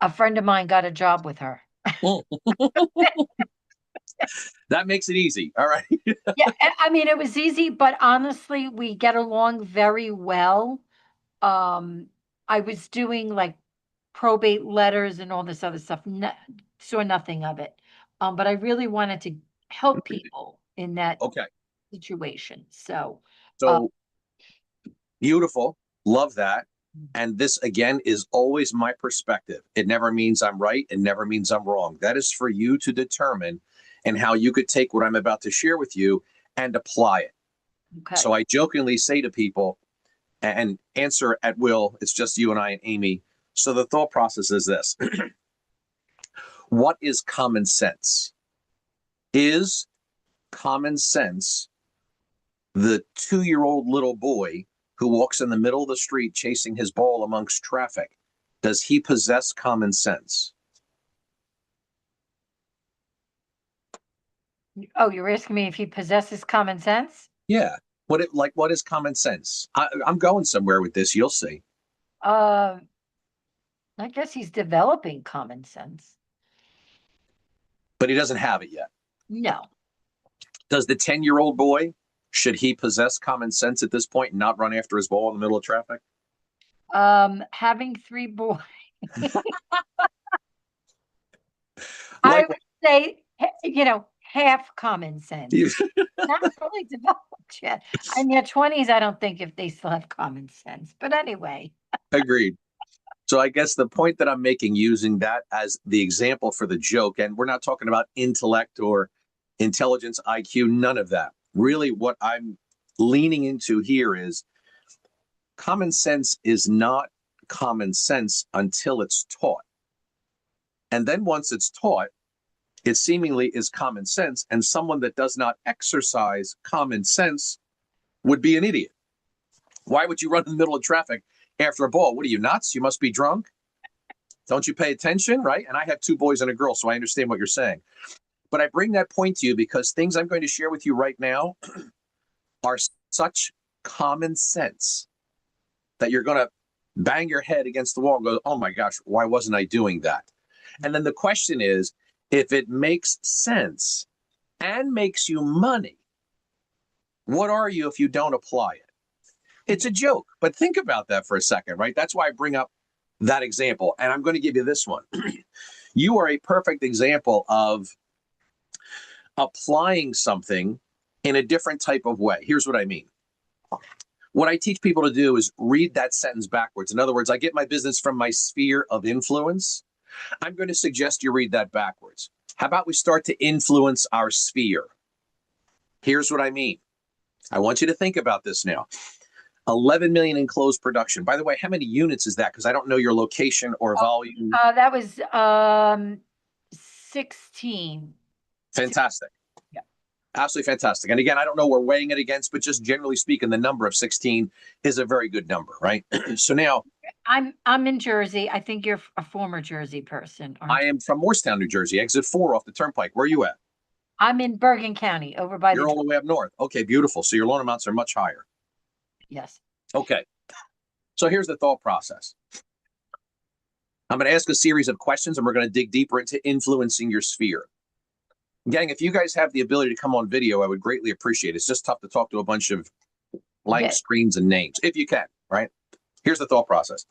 A friend of mine got a job with her. Mm, that makes it easy. All right. Yeah, I mean, it was easy, but honestly, we get along very well. Um, I was doing like probate letters and all this other stuff. No, saw nothing of it. But I really wanted to help people in that Okay. situation. So, uh, So beautiful. Love that. And this, again, is always my perspective. It never means I'm right. It never means I'm wrong. That is for you to determine and how you could take what I'm about to share with you and apply it. So okay. I jokingly say to people and answer at will, it's just you and I and Amy. So the thought process is this: what is common sense? Is common sense the 2-year-old little boy who walks in the middle of the street chasing his ball amongst traffic? Does he possess common sense? Oh, you're asking me if he possesses common sense? Yeah. What is common sense? I'm going somewhere with this. You'll see. Uh, I guess he's developing common sense. But he doesn't have it yet. No. Does the 10-year-old boy, should he possess common sense at this point and not run after his ball in the middle of traffic? Having three boys, I Like would say, half common sense. Not fully developed yet. In their 20s, I don't think if they still have common sense. But anyway, agreed. So I guess the point that I'm making using that as the example for the joke, and we're not talking about intellect or intelligence, IQ, none of that. Really, what I'm leaning into here is common sense is not common sense until it's taught. And then once it's taught, it seemingly is common sense. And someone that does not exercise common sense would be an idiot. Why would you run in the middle of traffic after a ball? What are you, nuts? You must be drunk. Don't you pay attention? Right. And I have 2 boys and a girl, so I understand what you're saying. But I bring that point to you because things I'm going to share with you right now are such common sense that you're going to bang your head against the wall and go, oh my gosh, why wasn't I doing that? And then the question is, if it makes sense and makes you money, what are you if you don't apply it? It's a joke, but think about that for a second, right? That's why I bring up that example. And I'm going to give you this one. You are a perfect example of applying something in a different type of way. Here's what I mean. What I teach people to do is read that sentence backwards. In other words, I get my business from my sphere of influence. I'm going to suggest you read that backwards. How about we start to influence our sphere? Here's what I mean. I want you to think about this now. 11 million in closed production. By the way, how many units is that? Because I don't know your location or volume. that was 16. Fantastic. Yeah. Absolutely fantastic. And again, I don't know we're weighing it against, but just generally speaking, the number of 16 is a very good number, right? So now I'm in Jersey. I think you're a former Jersey person, I aren't you? am from Morristown, New Jersey, exit 4 off the turnpike. Where are you at? I'm in Bergen County, over by the You're all the way up north. Okay, beautiful. So your loan amounts are much higher. yes. Okay. So here's the thought process. I'm going to ask a series of questions and we're going to dig deeper into influencing your sphere. Gang, if you guys have the ability to come on video, I would greatly appreciate it. It's just tough to talk to a bunch of blank Yeah. screens and names, if you can, right? Here's the thought process.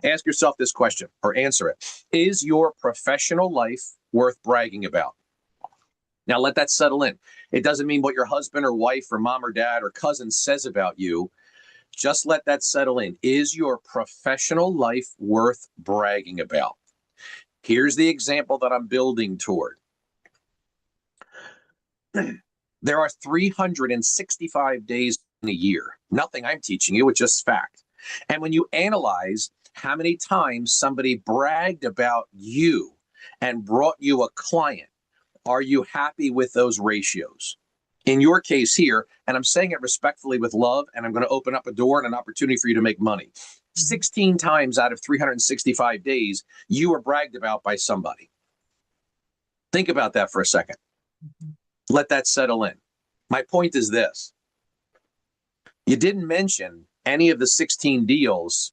Ask yourself this question or answer it. Is your professional life worth bragging about? Now let that settle in. It doesn't mean what your husband or wife or mom or dad or cousin says about you. Just let that settle in. Is your professional life worth bragging about? Here's the example that I'm building toward. There are 365 days in a year. Nothing I'm teaching you, it's just fact. And when you analyze how many times somebody bragged about you and brought you a client, are you happy with those ratios? In your case here, and I'm saying it respectfully with love, and I'm going to open up a door and an opportunity for you to make money. 16 times out of 365 days, you were bragged about by somebody. Think about that for a second. Let that settle in. My point is this. You didn't mention any of the 16 deals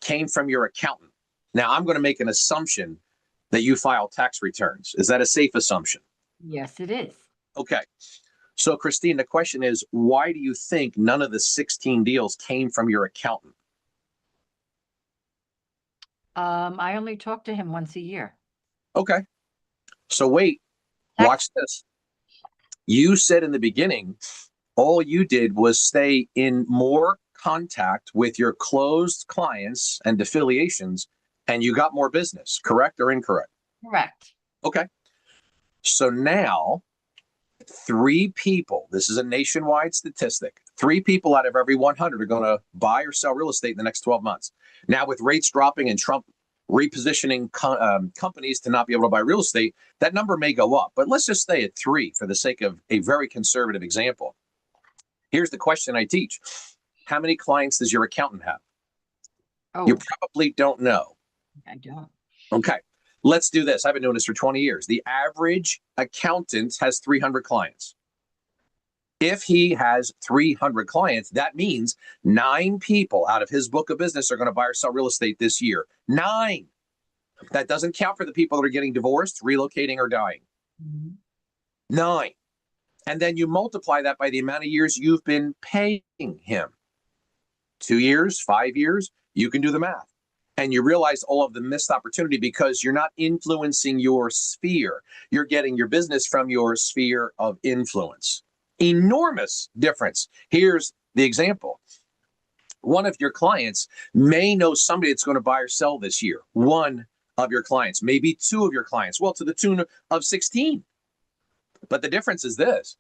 came from your accountant. Now, I'm going to make an assumption that you file tax returns. Is that a safe assumption? Yes, it is. Okay. So, Christine, the question is, why do you think none of the 16 deals came from your accountant? I only talk to him once a year. Okay. So, wait, Tax. watch this. You said in the beginning, all you did was stay in more contact with your closed clients and affiliations, and you got more business, correct or incorrect? Correct. Okay. So now, three people, this is a nationwide statistic, three people out of every 100 are going to buy or sell real estate in the next 12 months. Now, with rates dropping and Trump repositioning companies to not be able to buy real estate, that number may go up. But let's just stay at three for the sake of a very conservative example. Here's the question I teach. How many clients does your accountant have? You Oh, probably don't know. I don't. Okay. Let's do this. I've been doing this for 20 years. The average accountant has 300 clients. If he has 300 clients, that means 9 people out of his book of business are going to buy or sell real estate this year. 9. That doesn't count for the people that are getting divorced, relocating, or dying. Mhm. 9. And then you multiply that by the amount of years you've been paying him. 2 years, 5 years, you can do the math. And you realize all of the missed opportunity because you're not influencing your sphere. You're getting your business from your sphere of influence. Enormous difference. Here's the example. One of your clients may know somebody that's going to buy or sell this year. One of your clients, maybe two of your clients, well, to the tune of 16. But the difference is this.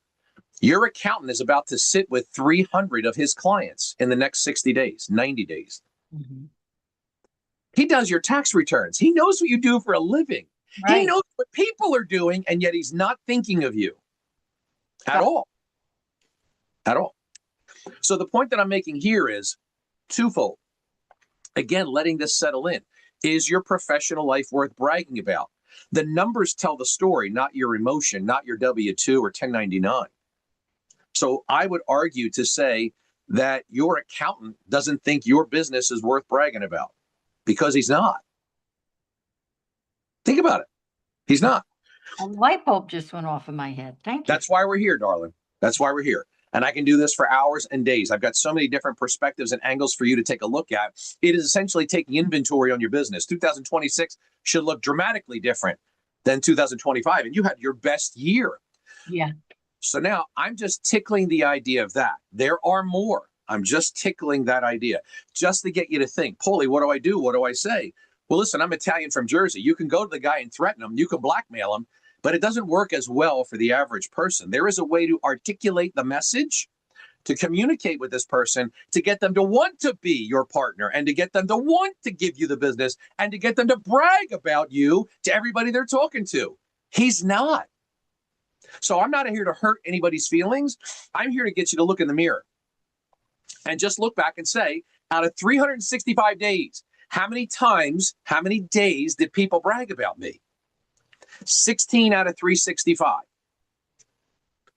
Your accountant is about to sit with 300 of his clients in the next 60 days, 90 days. Mhm. He does your tax returns. He knows what you do for a living. He Right. knows what people are doing, and yet he's not thinking of you at Got. all. At all. So the point that I'm making here is twofold. Again, letting this settle in. Is your professional life worth bragging about? The numbers tell the story, not your emotion, not your W-2 or 1099. So I would argue to say that your accountant doesn't think your business is worth bragging about because he's not. Think about it. He's not. A light bulb just went off in my head. Thank you. That's why we're here, darling. That's why we're here. And I can do this for hours and days. I've got so many different perspectives and angles for you to take a look at. It is essentially taking inventory on your business. 2026 should look dramatically different than 2025. And you had your best year. Yeah. So now I'm just tickling the idea of that. There are more. I'm just tickling that idea just to get you to think, Paulie, what do I do? What do I say? Well, listen, I'm Italian from Jersey. You can go to the guy and threaten him. You can blackmail him, but it doesn't work as well for the average person. There is a way to articulate the message, to communicate with this person, to get them to want to be your partner and to get them to want to give you the business and to get them to brag about you to everybody they're talking to. He's not. So I'm not here to hurt anybody's feelings. I'm here to get you to look in the mirror and just look back and say, out of 365 days, how many times, how many days did people brag about me? 16 out of 365.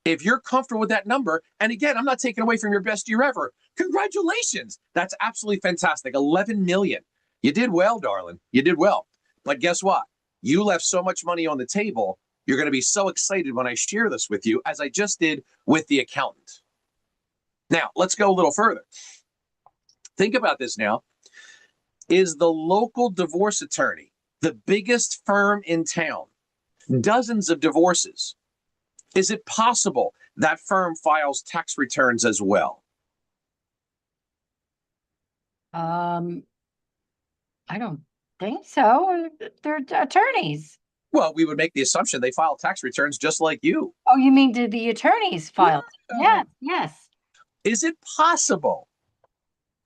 If you're comfortable with that number, and again, I'm not taking away from your best year ever. Congratulations. That's absolutely fantastic. 11 million. You did well, darling. You did well. But guess what? You left so much money on the table. You're going to be so excited when I share this with you, as I just did with the accountant. Now, let's go a little further. Think about this now. Is the local divorce attorney the biggest firm in town? Dozens of divorces. Is it possible that firm files tax returns as well? Um, I don't think so. They're attorneys. Well, we would make the assumption they file tax returns just like you. Oh, you mean did the attorneys file? Yeah. Yes, yes. Is it possible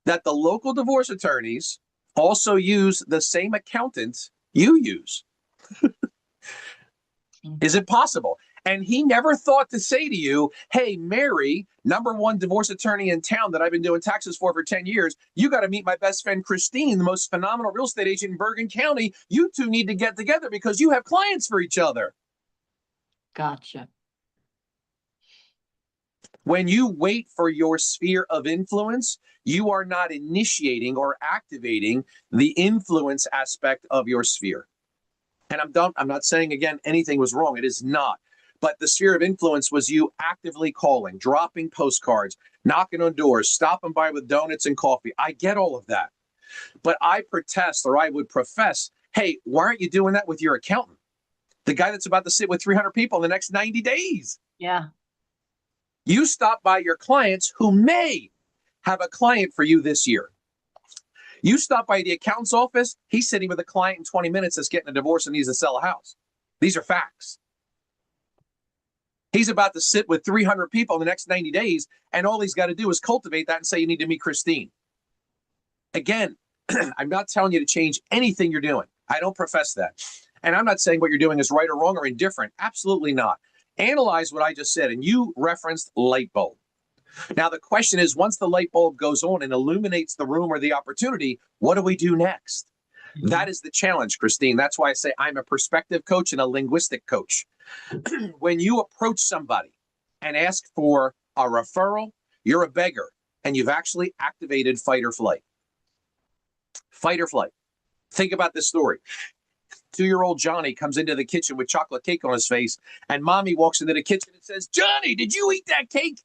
that the local divorce attorneys also use the same accountant you use? Is it possible? And he never thought to say to you, hey, Mary, number one divorce attorney in town that I've been doing taxes for 10 years, you got to meet my best friend, Christine, the most phenomenal real estate agent in Bergen County. You two need to get together because you have clients for each other. Gotcha. When you wait for your sphere of influence, you are not initiating or activating the influence aspect of your sphere. And I'm not saying again anything was wrong. It is not. But the sphere of influence was you actively calling, dropping postcards, knocking on doors, stopping by with donuts and coffee. I get all of that. But I protest, or I would profess, hey, why aren't you doing that with your accountant? The guy that's about to sit with 300 people in the next 90 days. Yeah. You stop by your clients who may have a client for you this year. You stop by the accountant's office, he's sitting with a client in 20 minutes that's getting a divorce and needs to sell a house. These are facts. He's about to sit with 300 people in the next 90 days, and all he's got to do is cultivate that and say, you need to meet Christine. Again, I'm not telling you to change anything you're doing. I don't profess that. And I'm not saying what you're doing is right or wrong or indifferent. Absolutely not. Analyze what I just said, and you referenced light bulb. Now, the question is, once the light bulb goes on and illuminates the room or the opportunity, what do we do next? Mm-hmm. That is the challenge, Christine. That's why I say I'm a perspective coach and a linguistic coach. When you approach somebody and ask for a referral, you're a beggar, and you've actually activated fight or flight. Fight or flight. Think about this story. 2-year-old Johnny comes into the kitchen with chocolate cake on his face, and mommy walks into the kitchen and says, Johnny, did you eat that cake?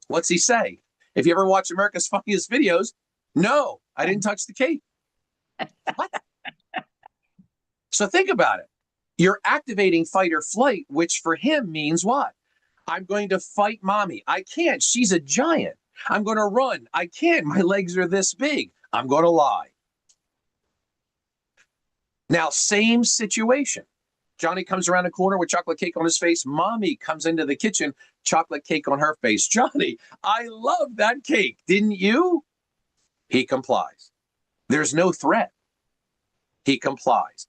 What's he say? If you ever watch America's Funniest Videos, no, I didn't touch the cake. What? So think about it. You're activating fight or flight, which for him means what? I'm going to fight mommy. I can't. She's a giant. I'm going to run. I can't. My legs are this big. I'm going to lie. Now, same situation. Johnny comes around the corner with chocolate cake on his face. Mommy comes into the kitchen, chocolate cake on her face. Johnny, I love that cake. Didn't you? He complies. There's no threat. He complies.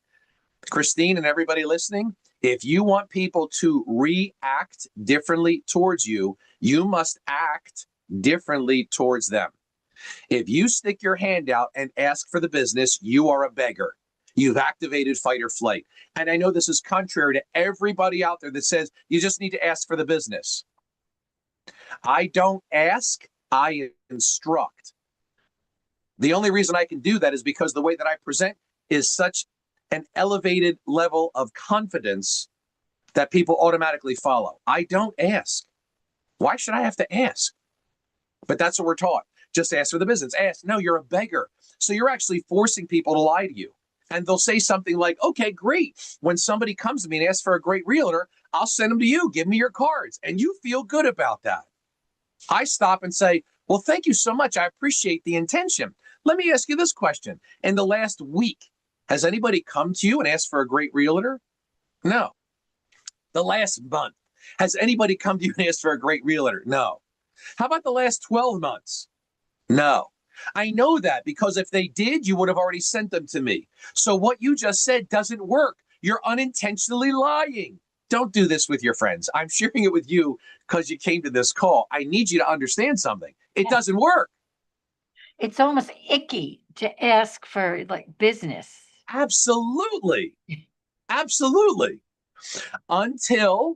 Christine and everybody listening, if you want people to react differently towards you, you must act differently towards them. If you stick your hand out and ask for the business, you are a beggar. You've activated fight or flight. And I know this is contrary to everybody out there that says you just need to ask for the business. I don't ask, I instruct. The only reason I can do that is because the way that I present is such an elevated level of confidence that people automatically follow. I don't ask. Why should I have to ask? But that's what we're taught. Just ask for the business. Ask. No, you're a beggar. So you're actually forcing people to lie to you. And they'll say something like, okay, great. When somebody comes to me and asks for a great realtor, I'll send them to you. Give me your cards. And you feel good about that. I stop and say, well, thank you so much. I appreciate the intention. Let me ask you this question. In the last week, has anybody come to you and asked for a great realtor? No. The last month, has anybody come to you and asked for a great realtor? No. How about the last 12 months? No. I know that because if they did, you would have already sent them to me. So what you just said doesn't work. You're unintentionally lying. Don't do this with your friends. I'm sharing it with you because you came to this call. I need you to understand something. It doesn't work. It's almost icky to ask for like business. Absolutely. Absolutely. Until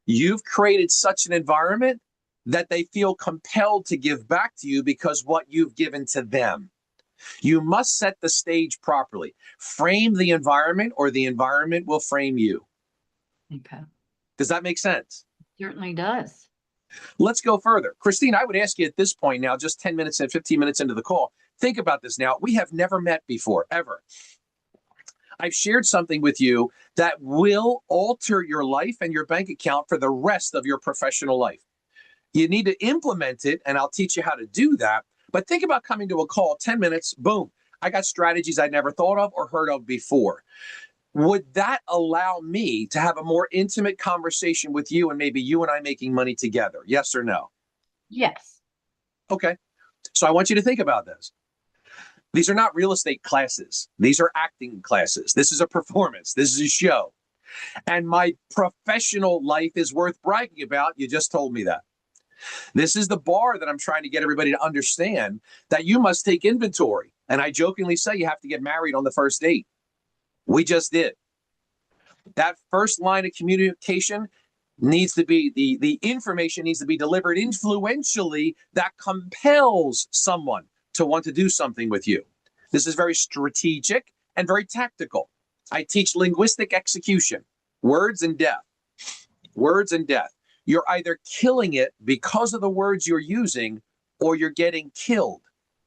you've created such an environment that they feel compelled to give back to you because what you've given to them. You must set the stage properly. Frame the environment or the environment will frame you. Okay. Does that make sense? It certainly does. Let's go further. Christine, I would ask you at this point now, just 10 minutes and 15 minutes into the call, think about this now. We have never met before, ever. I've shared something with you that will alter your life and your bank account for the rest of your professional life. You need to implement it, and I'll teach you how to do that. But think about coming to a call, 10 minutes, boom. I got strategies I'd never thought of or heard of before. Would that allow me to have a more intimate conversation with you and maybe you and I making money together? Yes or no? Yes. Okay. So I want you to think about this. These are not real estate classes. These are acting classes. This is a performance. This is a show. And my professional life is worth bragging about. You just told me that. This is the bar that I'm trying to get everybody to understand that you must take inventory. And I jokingly say you have to get married on the first date. We just did. That first line of communication needs to be the information needs to be delivered influentially that compels someone to want to do something with you. This is very strategic and very tactical. I teach linguistic execution, words and death. Words and death. You're either killing it because of the words you're using, or you're getting killed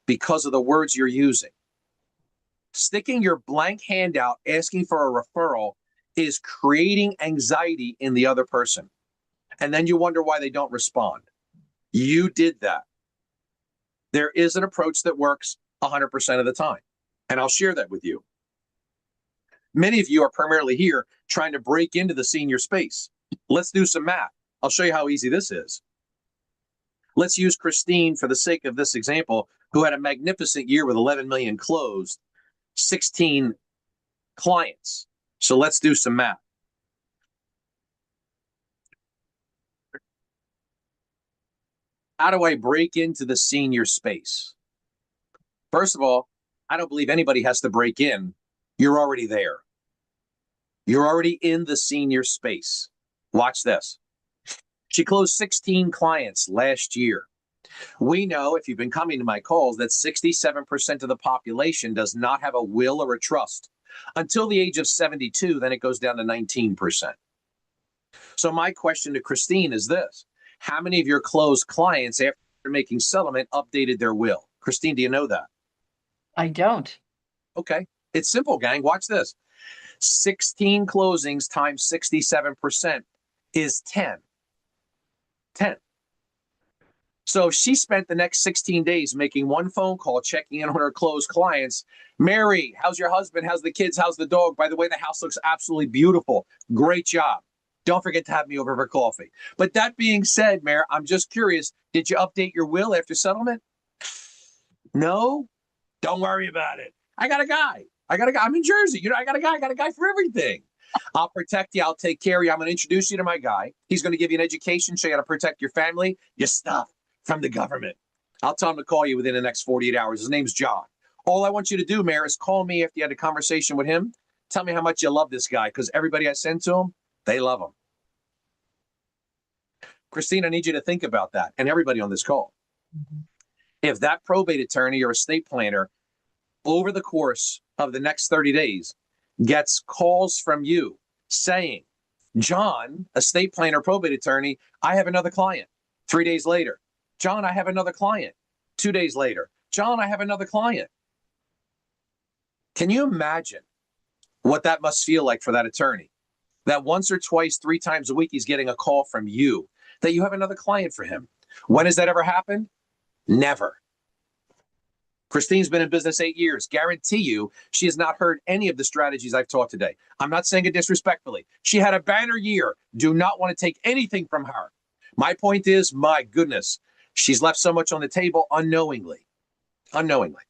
because of the words you're using. Sticking your blank hand out, asking for a referral, is creating anxiety in the other person. And then you wonder why they don't respond. You did that. There is an approach that works 100% of the time. And I'll share that with you. Many of you are primarily here trying to break into the senior space. Let's do some math. I'll show you how easy this is. Let's use Christine for the sake of this example, who had a magnificent year with 11 million closed, 16 clients. So let's do some math. How do I break into the senior space? First of all, I don't believe anybody has to break in. You're already there. You're already in the senior space. Watch this. She closed 16 clients last year. We know, if you've been coming to my calls, that 67% of the population does not have a will or a trust until the age of 72. Then it goes down to 19%. So my question to Christine is this: how many of your closed clients, after making settlement, updated their will? Christine, do you know that? I don't. Okay. It's simple, gang. Watch this. 16 closings times 67% is 10. 10. So she spent the next 16 days making one phone call, checking in on her closed clients. Mary, how's your husband? How's the kids? How's the dog? By the way, the house looks absolutely beautiful. Great job. Don't forget to have me over for coffee. But that being said, Mary, I'm just curious, did you update your will after settlement? No? Don't worry about it. I got a guy. I'm in Jersey. I got a guy for everything. I'll protect you. I'll take care of you. I'm going to introduce you to my guy. He's going to give you an education, show you how to protect your family, your stuff from the government. I'll tell him to call you within the next 48 hours. His name's John. All I want you to do, Mayor, is call me after you had a conversation with him. Tell me how much you love this guy, because everybody I send to him, they love him. Christine, I need you to think about that, and everybody on this call. Mm-hmm. If that probate attorney or estate planner, over the course of the next 30 days, gets calls from you saying, John, estate planner, probate attorney, I have another client. 3 days later, John, I have another client. 2 days later, John, I have another client. Can you imagine what that must feel like for that attorney? That once or twice, 3 times a week, he's getting a call from you that you have another client for him. When has that ever happened? Never. Christine's been in business 8 years. Guarantee you, she has not heard any of the strategies I've taught today. I'm not saying it disrespectfully. She had a banner year. Do not want to take anything from her. My point is, my goodness, she's left so much on the table unknowingly. Unknowingly.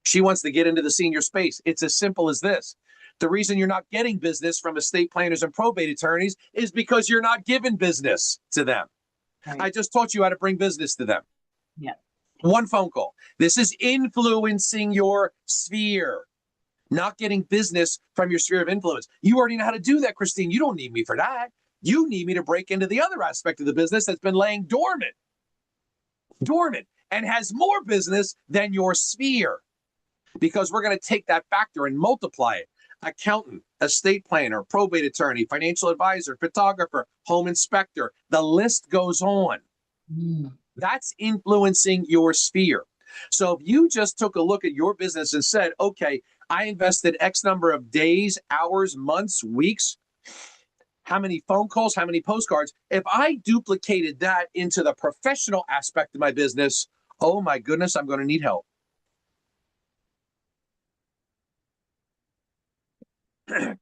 She wants to get into the senior space. It's as simple as this. The reason you're not getting business from estate planners and probate attorneys is because you're not giving business to them. Right. I just taught you how to bring business to them. Yeah. One phone call. This is influencing your sphere, not getting business from your sphere of influence. You already know how to do that, Christine. You don't need me for that. You need me to break into the other aspect of the business that's been laying dormant, and has more business than your sphere. Because we're going to take that factor and multiply it. Accountant, estate planner, probate attorney, financial advisor, photographer, home inspector. The list goes on. That's influencing your sphere. So if you just took a look at your business and said, okay, I invested X number of days, hours, months, weeks, how many phone calls, how many postcards, if I duplicated that into the professional aspect of my business, oh my goodness, I'm going to need help.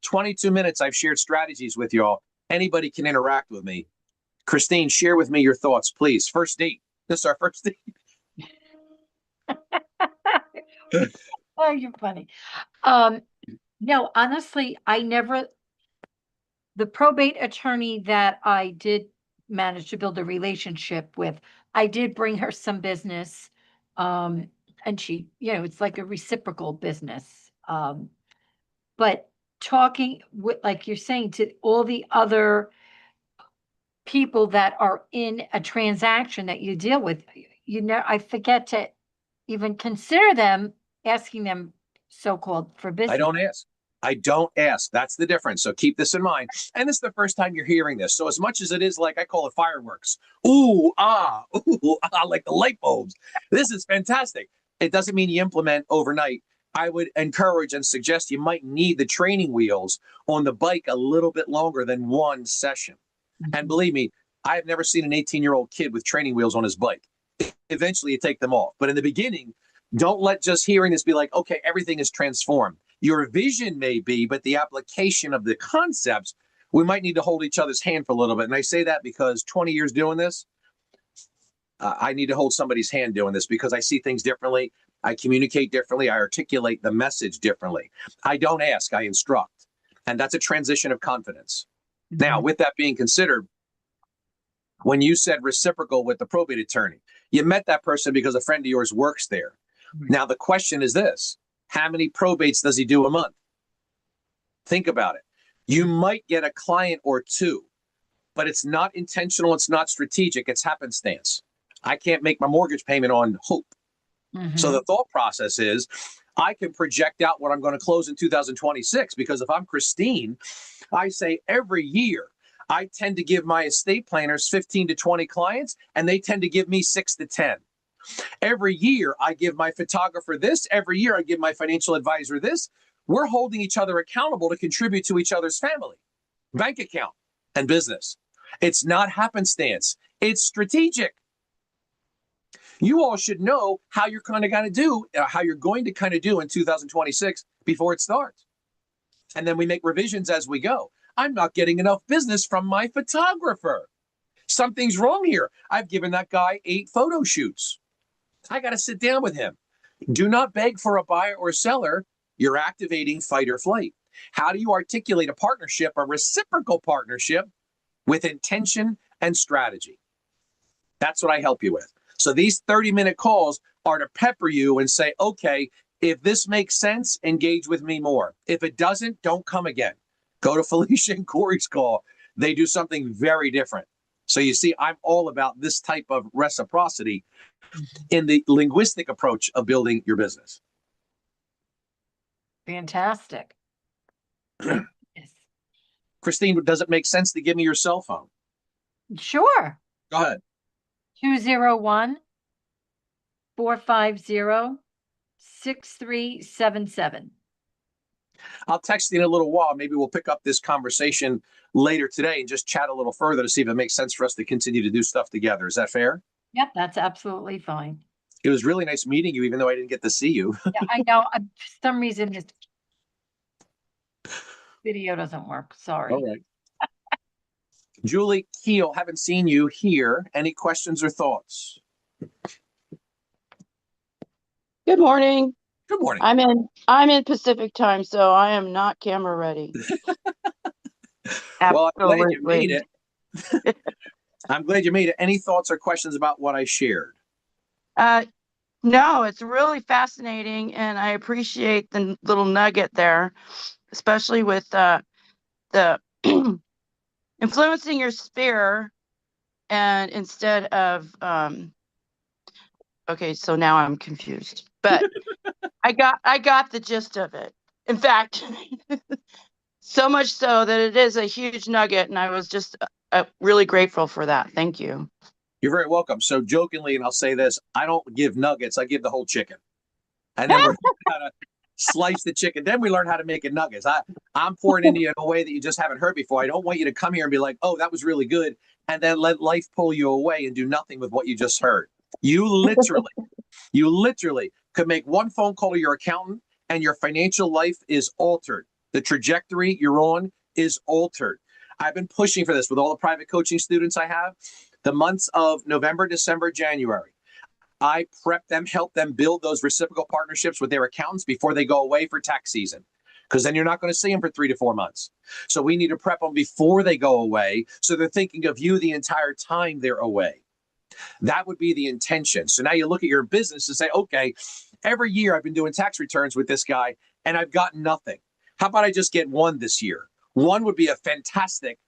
22 minutes I've shared strategies with y'all. Anybody can interact with me. Christine, share with me your thoughts, please. First date. This is our first date. Oh, you're funny. No, honestly, the probate attorney that I did manage to build a relationship with, I did bring her some business. And she, it's like a reciprocal business. But talking with, like you're saying, to all the other people that are in a transaction that you deal with, I forget to even consider them, asking them so-called for I business. don't ask. I don't ask. That's the difference. So keep this in mind. And this is the first time you're hearing this. So as much as it is like I call it fireworks, ooh, ah, like the light bulbs. This is fantastic. It doesn't mean you implement overnight. I would encourage and suggest you might need the training wheels on the bike a little bit longer than one session. And believe me, I have never seen an 18-year-old kid with training wheels on his bike. Eventually, you take them off. But in the beginning, don't let just hearing this be like, okay, everything is transformed. Your vision may be, but the application of the concepts, we might need to hold each other's hand for a little bit. And I say that because 20 years doing this, I need to hold somebody's hand doing this because I see things differently. I communicate differently. I articulate the message differently. I don't ask, I instruct. And that's a transition of confidence. Now, with that being considered, when you said reciprocal with the probate attorney, you met that person because a friend of yours works there. Now, the question is this: how many probates does he do a month? Think about it. You might get a client or two, but it's not intentional. It's not strategic. It's happenstance. I can't make my mortgage payment on hope. So the thought process is I can project out what I'm going to close in 2026, because if I'm Christine, I say every year I tend to give my estate planners 15 to 20 clients, and they tend to give me 6 to 10. Every year I give my photographer this. Every year I give my financial advisor this. We're holding each other accountable to contribute to each other's family, bank account, and business. It's not happenstance. It's strategic. You all should know how you're going to do in 2026 before it starts. And then we make revisions as we go. I'm not getting enough business from my photographer. Something's wrong here. I've given that guy 8 photo shoots. I got to sit down with him. Do not beg for a buyer or seller. You're activating fight or flight. How do you articulate a partnership, a reciprocal partnership, with intention and strategy? That's what I help you with. So these 30-minute calls are to pepper you and say, okay, if this makes sense, engage with me more. If it doesn't, don't come again. Go to Felicia and Corey's call. They do something very different. So you see, I'm all about this type of reciprocity in the linguistic approach of building your business. Fantastic. Yes. Christine, does it make sense to give me your cell phone? Sure. Go ahead. 201-450-6377. I'll text you in a little while. Maybe we'll pick up this conversation later today and just chat a little further to see if it makes sense for us to continue to do stuff together. Is that fair? Yep, that's absolutely fine. It was really nice meeting you, even though I didn't get to see you. Yeah, I know. For some reason, this video doesn't work. Sorry. All right. Julie Keel, haven't seen you here. Any questions or thoughts? Good morning. Good morning. I'm in Pacific time, so I am not camera ready. Well, I'm glad you made it. I'm glad you made it. Any thoughts or questions about what I shared? No, it's really fascinating, and I appreciate the little nugget there, especially with the influencing your sphere, and instead of okay, so now I'm confused, but I got the gist of it. In fact, so much so that it is a huge nugget, and I was just really grateful for that. Thank you. You're very welcome. So jokingly, and I'll say this, I don't give nuggets, I give the whole chicken. And then we're how to slice the chicken. Then we learn how to make it nuggets. I'm pouring into you in a way that you just haven't heard before. I don't want you to come here and be like, oh, that was really good, and then let life pull you away and do nothing with what you just heard. You literally could make one phone call to your accountant and your financial life is altered. The trajectory you're on is altered. I've been pushing for this with all the private coaching students I have. The months of November, December, January, I prep them, help them build those reciprocal partnerships with their accountants before they go away for tax season, because then you're not going to see them for 3 to 4 months. So we need to prep them before they go away, so they're thinking of you the entire time they're away. That would be the intention. So now you look at your business and say, okay, every year I've been doing tax returns with this guy and I've gotten nothing. How about I just get one this year? One would be a fantastic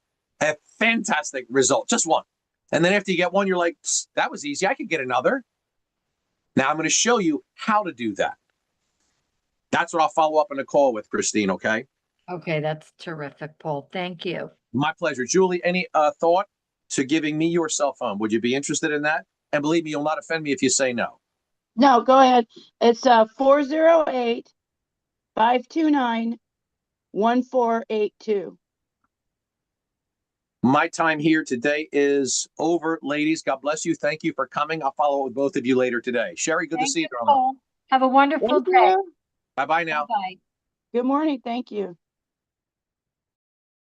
A fantastic result, just one. And then after you get one, you're like, that was easy. I could get another. Now I'm going to show you how to do that. That's what I'll follow up in a call with, Christine, okay? Okay, that's terrific, Paul. Thank you. My pleasure. Julie, any thought to giving me your cell phone? Would you be interested in that? And believe me, you'll not offend me if you say no. No, go ahead. It's 408-529-1482. My time here today is over, ladies. God bless you. Thank you for coming. I'll follow up with both of you later today. Sherry, good to Thank see you, you, darling. Paul. Have a wonderful Thank day. you. Bye-bye now. Bye-bye. Good morning. Thank you.